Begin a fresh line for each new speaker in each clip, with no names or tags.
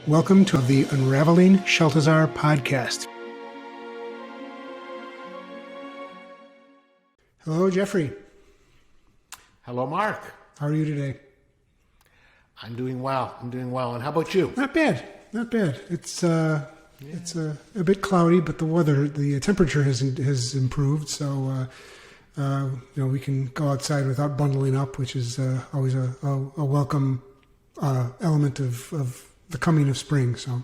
Welcome to the Unraveling Shaltazar podcast. Hello, Jeffrey.
Hello, Mark.
How are you today?
I'm doing well. And how about you?
Not bad. It's a bit cloudy, but the temperature has improved, so we can go outside without bundling up, which is always a welcome element of the coming of spring. So,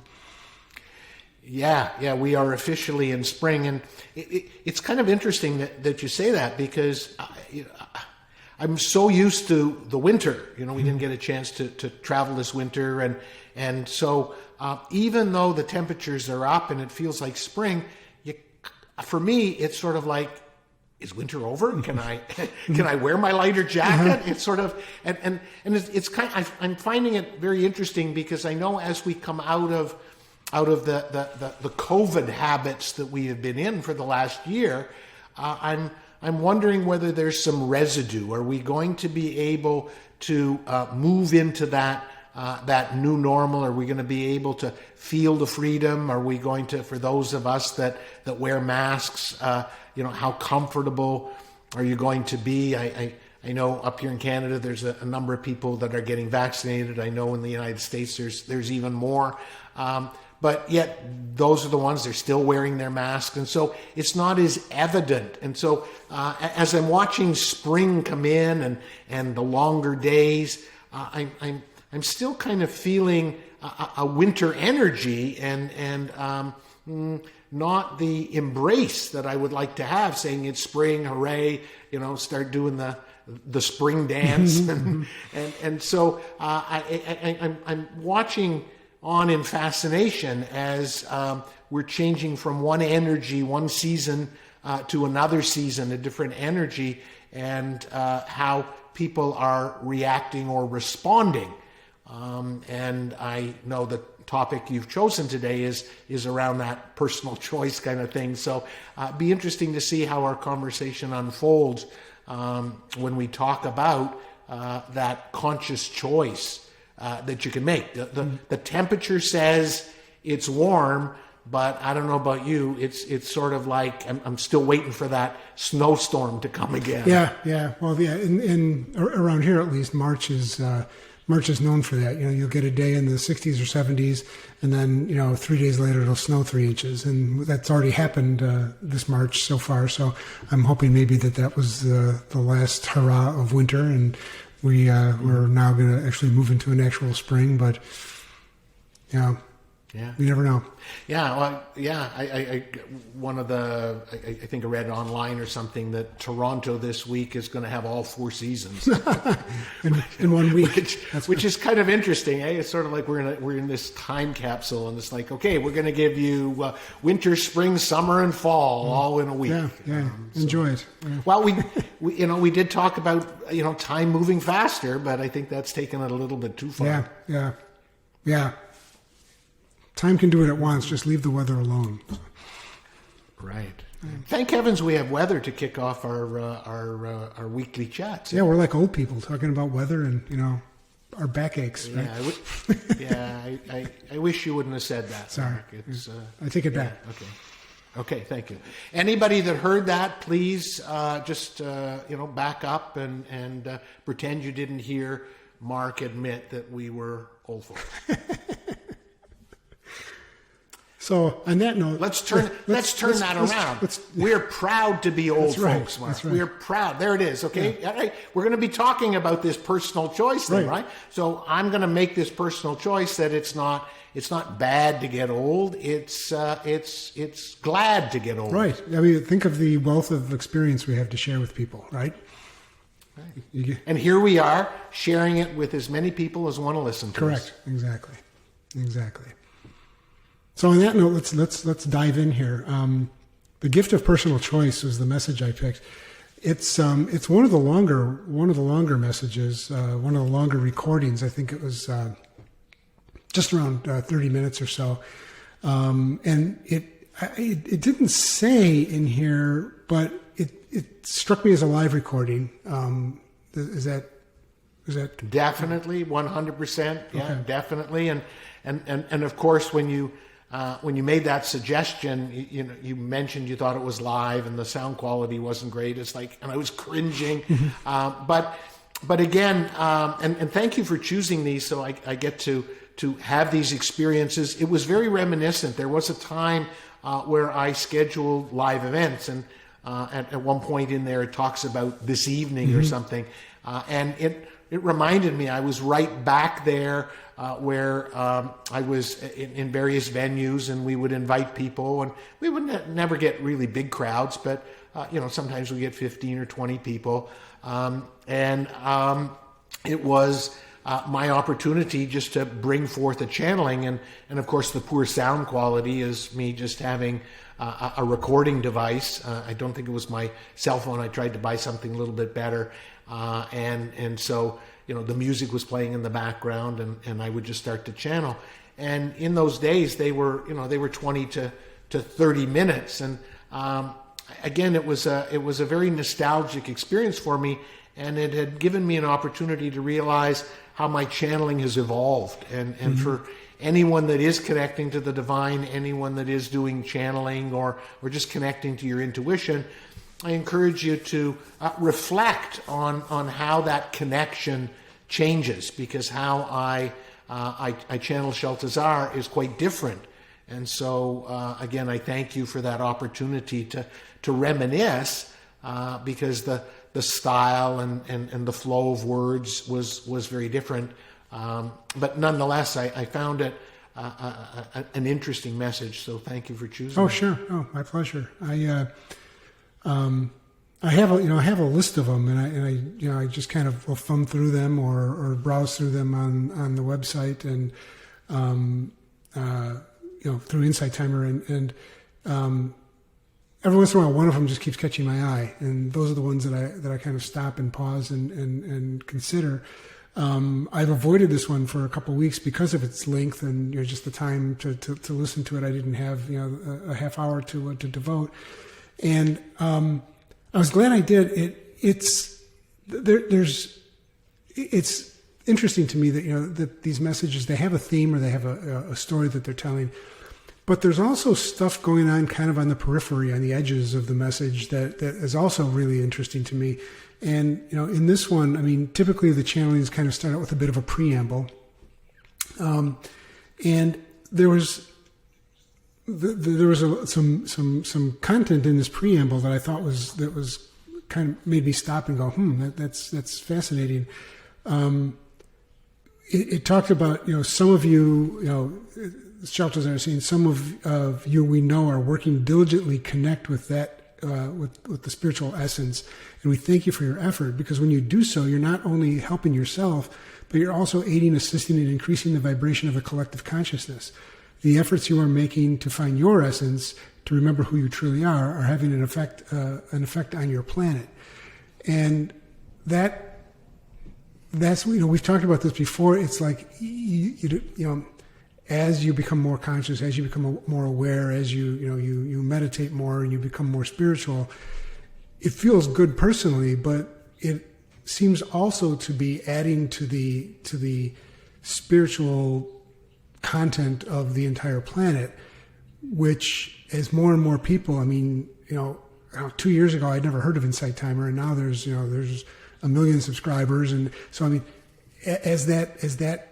yeah, we are officially in spring, and it's kind of interesting that you say that because I'm so used to the winter. We didn't get a chance to travel this winter, and so even though the temperatures are up and it feels like spring, for me it's sort of like, is winter over? Can I wear my lighter jacket? It's sort of and it's kind of, I'm finding it very interesting because I know as we come out of the COVID habits that we have been in for the last year, I'm wondering whether there's some residue. Are we going to be able to move into that new normal? Are we going to be able to feel the freedom? Are we going to, for those of us that wear masks, how comfortable are you going to be? I know up here in Canada, there's a number of people that are getting vaccinated. I know in the United States, there's even more. But yet those are the ones, they're still wearing their masks. And so it's not as evident. And so as I'm watching spring come in and the longer days, I'm still kind of feeling a winter energy and not the embrace that I would like to have, saying it's spring, hooray, start doing the spring dance. and so I'm watching on in fascination as we're changing from one energy, one season to another season, a different energy, and how people are reacting or responding. And I know the topic you've chosen today is around that personal choice kind of thing. So be interesting to see how our conversation unfolds when we talk about that conscious choice that you can make. The temperature says it's warm, but I don't know about you. It's sort of like I'm still waiting for that snowstorm to come again.
Yeah. Well, yeah. In around here at least, March is known for that. You'll get a day in the 60s or 70s, and then 3 days later it'll snow 3 inches, and that's already happened this March so far. So I'm hoping maybe that was the last hurrah of winter, and we're now going to actually move into an actual spring. But yeah. You never know.
Yeah, well, yeah. I think I read online or something that Toronto this week is going to have all 4 seasons
in 1 week,
which is kind of interesting. Eh? It's sort of like we're in this time capsule, and it's like, okay, we're going to give you winter, spring, summer, and fall all in a week.
Yeah. Enjoy it. Yeah.
Well, we did talk about time moving faster, but I think that's taken it a little bit too far.
Yeah. Time can do it at once. Just leave the weather alone.
Right. Thank heavens we have weather to kick off our weekly chats.
Yeah, we're like old people talking about weather and our backaches. Right?
I wish you wouldn't have said that.
Sorry. I take it back.
Okay. Thank you. Anybody that heard that, please just back up and pretend you didn't hear Mark admit that we were old folks.
So on that note,
let's turn that around. We're proud to be old folks, Mark. Right. We're proud. There it is. Okay. Yeah. All right. We're going to be talking about this personal choice thing, right? So I'm going to make this personal choice that it's not bad to get old. It's glad to get old.
Right. I mean, think of the wealth of experience we have to share with people, right?
And here we are sharing it with as many people as want to listen to us.
Correct. Exactly. So on that note, let's dive in here. The gift of personal choice was the message I picked. It's one of the longer messages, one of the longer recordings. I think it was just around 30 minutes or so, and it didn't say in here, but it struck me as a live recording. Is Is that
definitely 100%? Yeah,
Okay.
definitely. And of course, when you made that suggestion, you mentioned you thought it was live and the sound quality wasn't great. It's like, and I was cringing. But again, and thank you for choosing these, so I get to have these experiences. It was very reminiscent. There was a time where I scheduled live events, and at one point in there it talks about this evening or something, and it reminded me I was right back there where I was in various venues, and we would invite people, and we would never get really big crowds, but sometimes we get 15 or 20 people, and it was my opportunity just to bring forth a channeling, and of course the poor sound quality is me just having a recording device. I don't think it was my cell phone. I tried to buy something a little bit better, and so the music was playing in the background, and I would just start to channel. And in those days, they were 20 to 30 minutes, and again, it was a very nostalgic experience for me, and it had given me an opportunity to realize how my channeling has evolved, and for anyone that is connecting to the divine, anyone that is doing channeling or just connecting to your intuition, I encourage you to reflect on how that connection changes, because how I channel Shaltazar is quite different. And so again, I thank you for that opportunity to reminisce, because the style and the flow of words was very different. But nonetheless, I found it an interesting message. So thank you for choosing.
Oh,
it.
sure. Oh, my pleasure. I have a list of them, and I just kind of will thumb through them or browse through them on the website, and through Insight Timer, and every once in a while one of them just keeps catching my eye, and those are the ones that I kind of stop and pause and consider. I've avoided this one for a couple of weeks because of its length and just the time to listen to it. I didn't have a half hour to devote, and I was glad I did. It's interesting to me that that these messages, they have a theme or they have a story that they're telling, but there's also stuff going on kind of on the periphery, on the edges of the message that is also really interesting to me. And in this one, I mean, typically the channelings kind of start out with a bit of a preamble, and there was some content in this preamble that I thought was kind of made me stop and go, that's fascinating. It talked about some of you, Shaltazar is saying, some of you we know are working diligently connect with that with the spiritual essence, and we thank you for your effort, because when you do so, you're not only helping yourself, but you're also aiding, assisting, and increasing the vibration of the collective consciousness. The efforts you are making to find your essence, to remember who you truly are having an effect on your planet. And that's we've talked about this before. It's like as you become more conscious, as you become more aware, as you meditate more and you become more spiritual, it feels good personally, but it seems also to be adding to the spiritual content of the entire planet, which as more and more people, 2 years ago I'd never heard of Insight Timer, and now there's 1 million subscribers, and so as that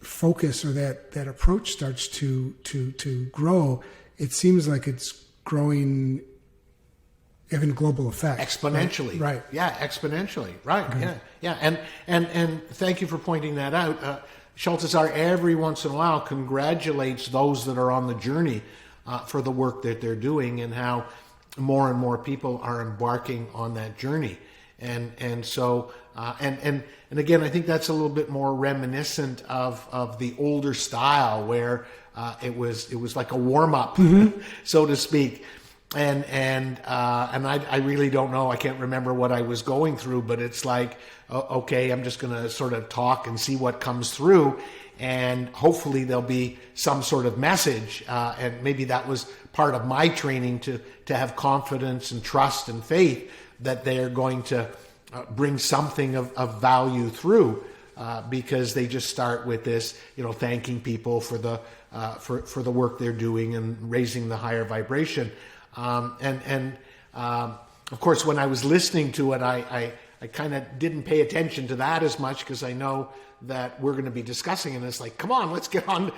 focus or that approach starts to grow, it seems like it's growing, having a global effect
exponentially.
Right.
Yeah, exponentially. Right. Okay. Yeah. And thank you for pointing that out. Shaltazar every once in a while congratulates those that are on the journey for the work that they're doing, and how more and more people are embarking on that journey. And so and again, I think that's a little bit more reminiscent of the older style, where it was like a warm up, so to speak. And I really don't know. I can't remember what I was going through, but it's like, okay, I'm just going to sort of talk and see what comes through, and hopefully there'll be some sort of message. And maybe that was part of my training to have confidence and trust and faith that they are going to bring something of value through. because they just start with this, thanking people for the for the work they're doing and raising the higher vibration. Of course, when I was listening to it, I kind of didn't pay attention to that as much because I know that we're going to be discussing it. And it's like, come on, let's get on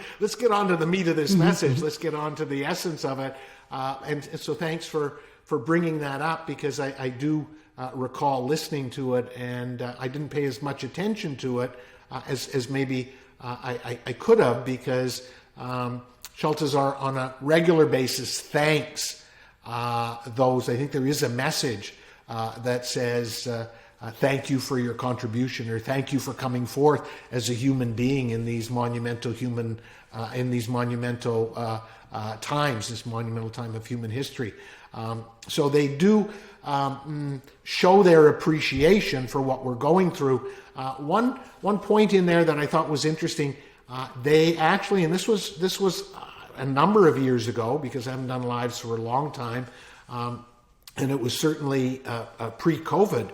to the meat of this message. Let's get on to the essence of it. And so thanks for bringing that up, because I do recall listening to it, and I didn't pay as much attention to it as maybe I could have, because Shaltazar on a regular basis thanks those. I think there is a message that says, thank you for your contribution, or thank you for coming forth as a human being in these monumental times, this monumental time of human history. So they do show their appreciation for what we're going through. One point in there that I thought was interesting, they actually, and this was a number of years ago, because I haven't done lives for a long time, and it was certainly pre-COVID,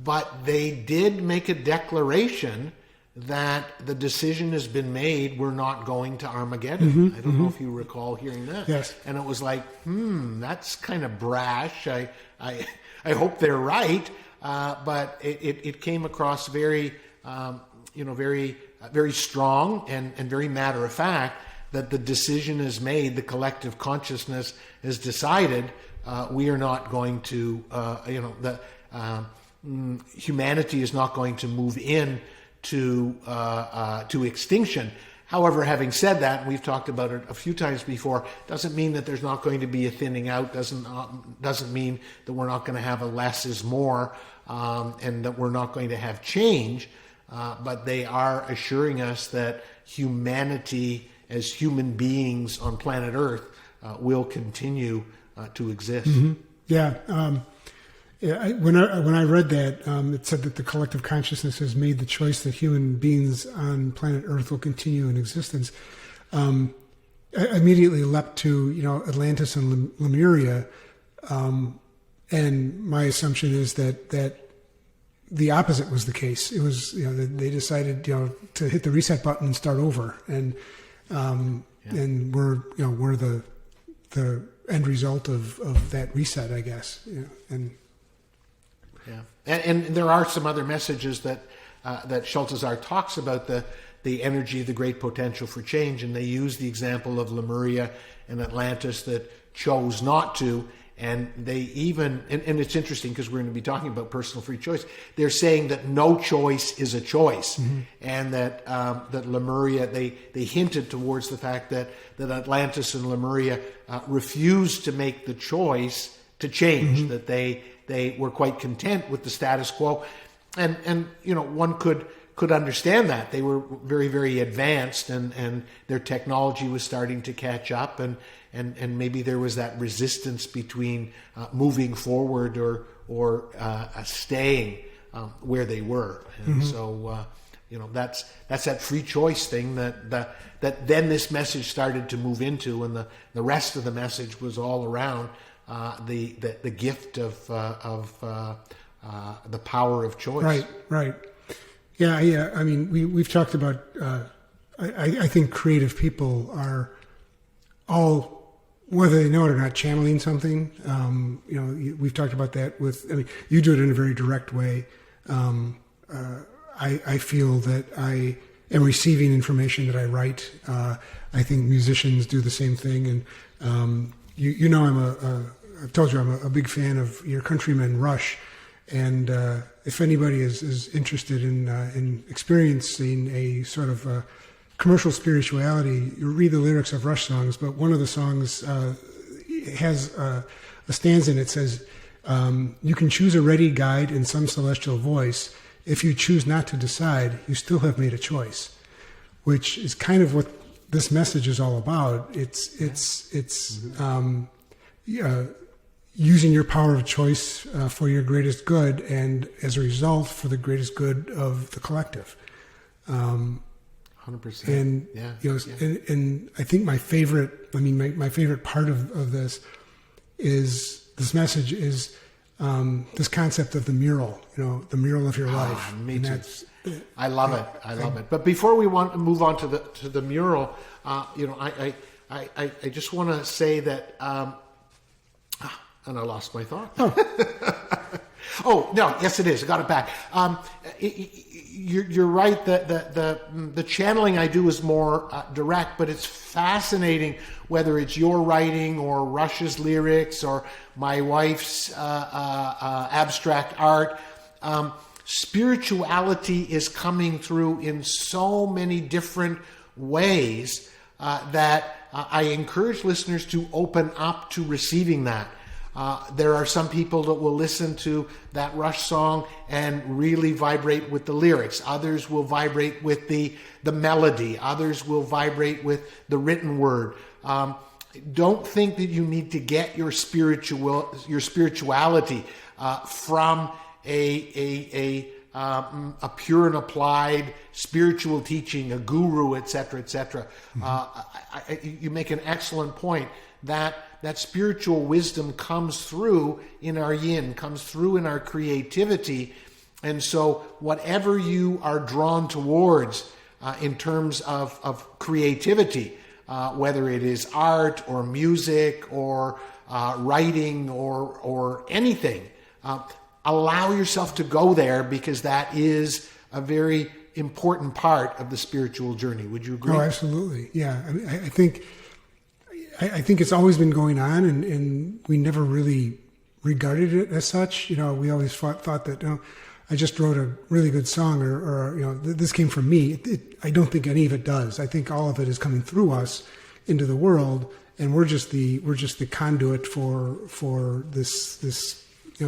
but they did make a declaration that the decision has been made, we're not going to Armageddon. I don't know if you recall hearing that.
Yes.
And it was like, that's kind of brash. I hope they're right, but it came across very, very strong and very matter of fact that the decision is made, the collective consciousness has decided we are not going to, humanity is not going to move in to extinction. However, having said that, and we've talked about it a few times before, doesn't mean that there's not going to be a thinning out, doesn't mean that we're not going to have a less is more, and that we're not going to have change, but they are assuring us that humanity as human beings on planet Earth will continue to exist.
Yeah. When I read that, it said that the collective consciousness has made the choice that human beings on planet Earth will continue in existence. I immediately leapt to Atlantis and Lemuria, and my assumption is that the opposite was the case. It was they decided to hit the reset button and start over, and we're the end result of that reset, I guess.
Yeah, and there are some other messages that Shaltazar talks about the energy, the great potential for change, and they use the example of Lemuria and Atlantis that chose not to, and they even, and it's interesting because we're going to be talking about personal free choice. They're saying that no choice is a choice, and that Lemuria, they hinted towards the fact that Atlantis and Lemuria refused to make the choice to change, that they were quite content with the status quo, and one could understand that. They were very, very advanced, and their technology was starting to catch up, and maybe there was that resistance between moving forward or staying where they were, and so that's that free choice thing that then this message started to move into, and the rest of the message was all around the gift of the power of choice.
Right. Yeah. I mean, we've talked about. I think creative people are all, whether they know it or not, channeling something. We've talked about that with. I mean, you do it in a very direct way. I feel that I am receiving information that I write. I think musicians do the same thing, and I've told you I'm a big fan of your countrymen Rush, and if anybody is interested in experiencing a sort of commercial spirituality, you read the lyrics of Rush songs. But one of the songs has a stanza in it says, "You can choose a ready guide in some celestial voice. If you choose not to decide, you still have made a choice," which is kind of what this message is all about. It's using your power of choice for your greatest good, and as a result, for the greatest good of the collective.
100%.
And and I think my favorite part of this message is this concept of the mural. The mural of your life.
Me
and
too. I love it. I love it. But before we want to move on to the mural, I just want to say that, and I lost my thought. Oh no, yes it is. I got it back. You're right. The channeling I do is more direct, but it's fascinating whether it's your writing or Rush's lyrics or my wife's abstract art. Spirituality is coming through in so many different ways that I encourage listeners to open up to receiving that. There are some people that will listen to that Rush song and really vibrate with the lyrics. Others will vibrate with the melody. Others will vibrate with the written word. Don't think that you need to get your spirituality from a pure and applied spiritual teaching, a guru, etc., etc. You make an excellent point that spiritual wisdom comes through in our yin, comes through in our creativity. And so whatever you are drawn towards in terms of creativity, whether it is art or music or writing or anything, allow yourself to go there, because that is a very important part of the spiritual journey. Would you agree?
Oh, absolutely. Yeah. I mean, I think it's always been going on, and we never really regarded it as such. We always thought that, I just wrote a really good song, or this came from me. I don't think any of it does. I think all of it is coming through us into the world, and we're just the conduit for this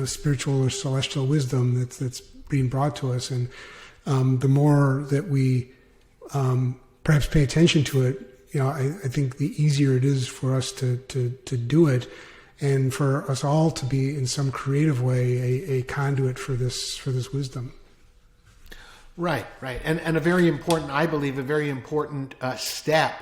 spiritual or celestial wisdom that's being brought to us. And the more that we perhaps pay attention to it, I think the easier it is for us to do it, and for us all to be in some creative way a conduit for this wisdom.
Right. And a very important, I believe, a very important step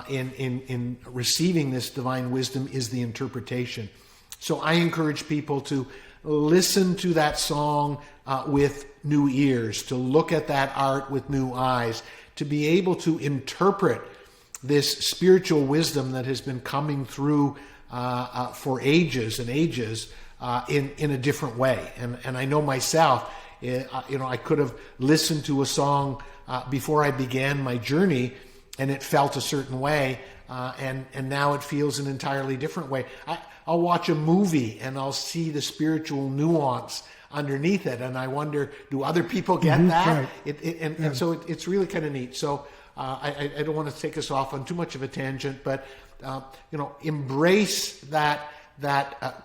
in receiving this divine wisdom is the interpretation. So I encourage people to listen to that song with new ears, to look at that art with new eyes, to be able to interpret this spiritual wisdom that has been coming through for ages and ages in a different way. And I know myself, I could have listened to a song before I began my journey, and it felt a certain way, and now it feels an entirely different way. I'll watch a movie and I'll see the spiritual nuance underneath it, and I wonder, do other people get that?
Right.
And so it's really kind of neat. So I don't want to take us off on too much of a tangent, but embrace that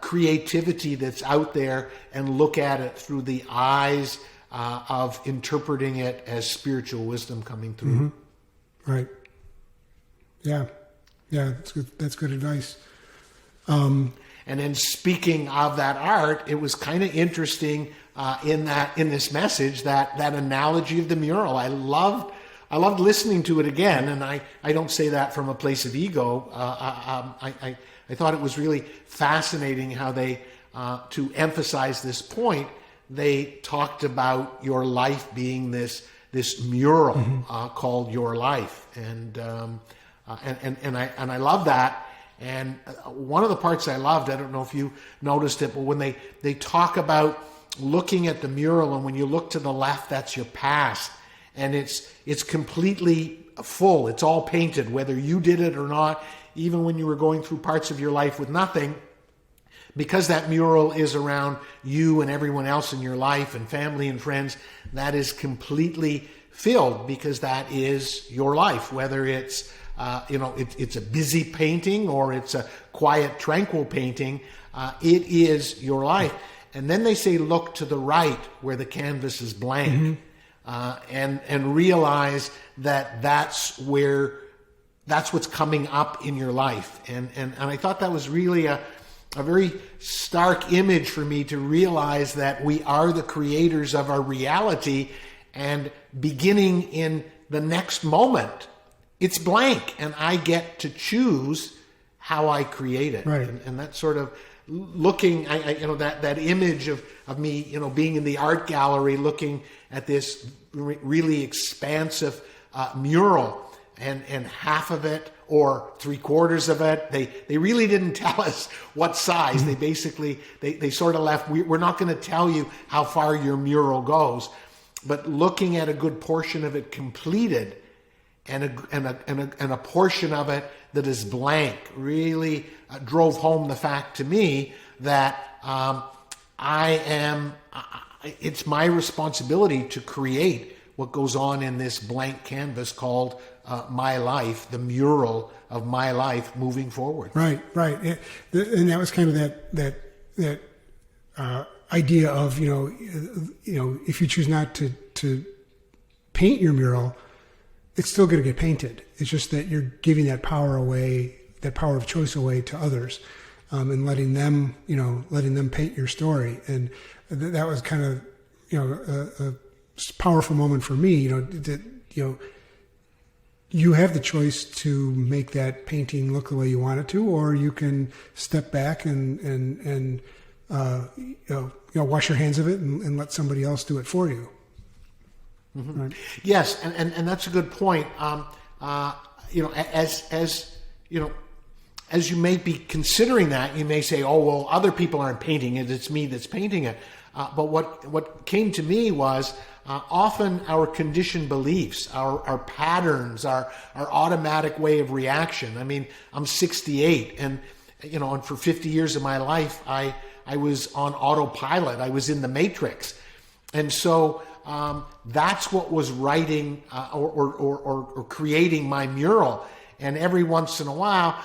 creativity that's out there and look at it through the eyes of interpreting it as spiritual wisdom coming through.
Mm-hmm. Right. Yeah, that's good advice.
And then, speaking of that art, it was kind of interesting in this message, that analogy of the mural. I loved listening to it again, and I don't say that from a place of ego. I thought it was really fascinating how they, to emphasize this point, they talked about your life being this mural called your life, and I love that. And one of the parts I loved, I don't know if you noticed it, but when they talk about looking at the mural, and when you look to the left, that's your past. And it's completely full. It's all painted, whether you did it or not, even when you were going through parts of your life with nothing, because that mural is around you and everyone else in your life and family and friends, that is completely filled, because that is your life, whether it's it's a busy painting or it's a quiet, tranquil painting. It is your life. And then they say, look to the right where the canvas is blank, and realize that that's what's coming up in your life. And I thought that was really a very stark image for me, to realize that we are the creators of our reality, and beginning in the next moment, it's blank, and I get to choose how I create it.
Right.
And that sort of looking, that image of me, being in the art gallery, looking at this really expansive mural, and half of it or 3/4 of it, they really didn't tell us what size. They basically, they sort of left, we're not going to tell you how far your mural goes, but looking at a good portion of it completed and a portion of it that is blank really drove home the fact to me that it's my responsibility to create what goes on in this blank canvas called my life, the mural of my life moving forward.
Right. Yeah. And that was kind of that idea of, if you choose not to paint your mural, it's still going to get painted. It's just that you're giving that power away, that power of choice away to others, and letting them paint your story. And that was kind of, a powerful moment for me, that, you have the choice to make that painting look the way you want it to, or you can step back and wash your hands of it and let somebody else do it for you.
Mm-hmm.
Right.
Yes, and that's a good point. As you may be considering that, you may say, "Oh, well, other people aren't painting it; it's me that's painting it." But what came to me was often our conditioned beliefs, our patterns, our automatic way of reaction. I mean, I'm 68, and and for 50 years of my life, I was on autopilot. I was in the matrix, and so. That's what was writing or creating my mural. And every once in a while,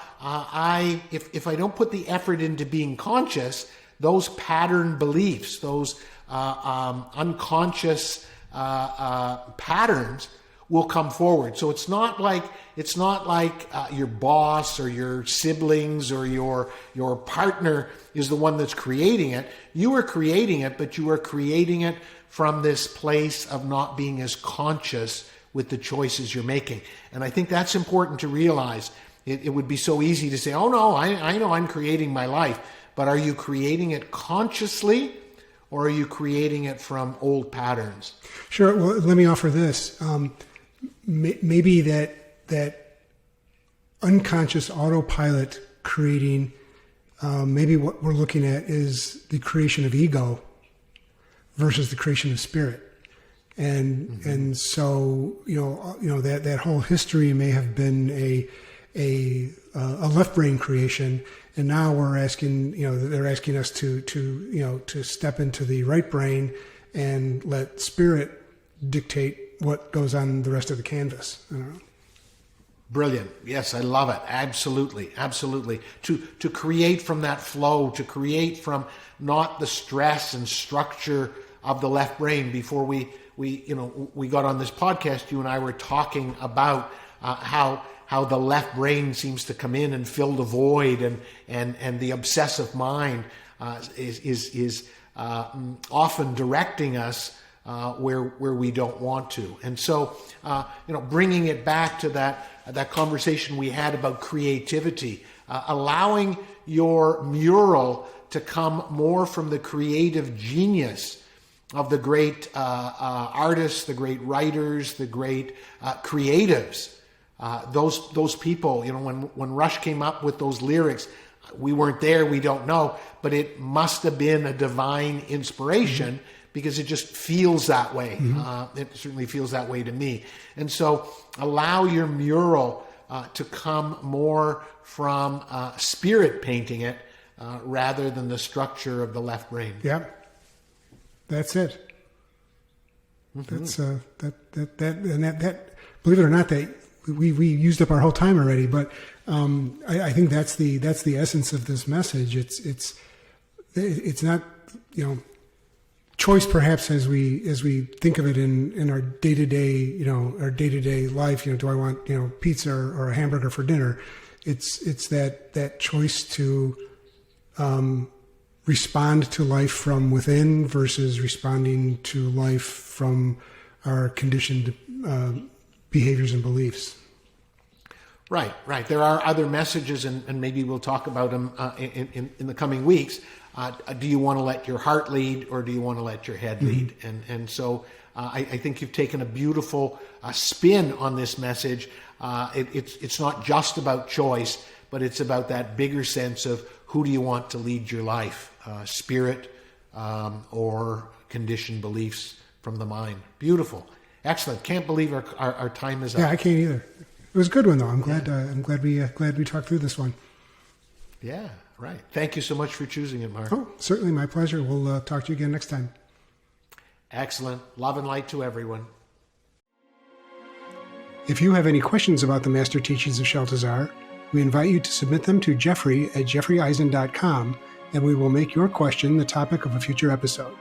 if I don't put the effort into being conscious, those pattern beliefs, those unconscious patterns will come forward. So it's not like your boss or your siblings or your partner is the one that's creating it. You are creating it, but you are creating it from this place of not being as conscious with the choices you're making. And I think that's important to realize. It would be so easy to say, "Oh no, I know I'm creating my life," but are you creating it consciously, or are you creating it from old patterns?
Sure. Well, let me offer this. Maybe that unconscious autopilot creating, maybe what we're looking at is the creation of ego versus the creation of spirit. And so, that whole history may have been a left brain creation. And now we're asking, they're asking us to step into the right brain and let spirit dictate what goes on the rest of the canvas.
Brilliant. Yes, I love it. Absolutely. To create from that flow, to create from not the stress and structure of the left brain. Before we got on this podcast, you and I were talking about how the left brain seems to come in and fill the void, and the obsessive mind is often directing us where we don't want to. And so, bringing it back to that conversation we had about creativity, allowing your mural to come more from the creative genius of the great artists, the great writers, the great creatives. Those people, when Rush came up with those lyrics, we weren't there, we don't know, but it must have been a divine inspiration, because it just feels that way. It certainly feels that way to me. And so allow your mural to come more from spirit painting it rather than the structure of the left brain.
Yeah, that's it. That's that. Believe it or not, that we used up our whole time already. But I think that's the essence of this message. It's not choice, perhaps, as we think of it in our day-to-day life. Do I want pizza or a hamburger for dinner? It's that choice to respond to life from within versus responding to life from our conditioned behaviors and beliefs.
Right, right. There are other messages, and maybe we'll talk about them in the coming weeks. Do you want to let your heart lead, or do you want to let your head lead? And so I think you've taken a beautiful spin on this message. It's not just about choice, but it's about that bigger sense of who do you want to lead your life, spirit or conditioned beliefs from the mind. Beautiful. Excellent. Can't believe our time is up.
Yeah, I can't either. It was a good one, though. I'm glad we talked through this one.
Yeah, right. Thank you so much for choosing it, Mark.
Oh, certainly, my pleasure. We'll talk to you again next time.
Excellent. Love and light to everyone.
If you have any questions about the Master Teachings of Shaltazar, we invite you to submit them to Jeffrey at jeffreyeisen.com, and we will make your question the topic of a future episode.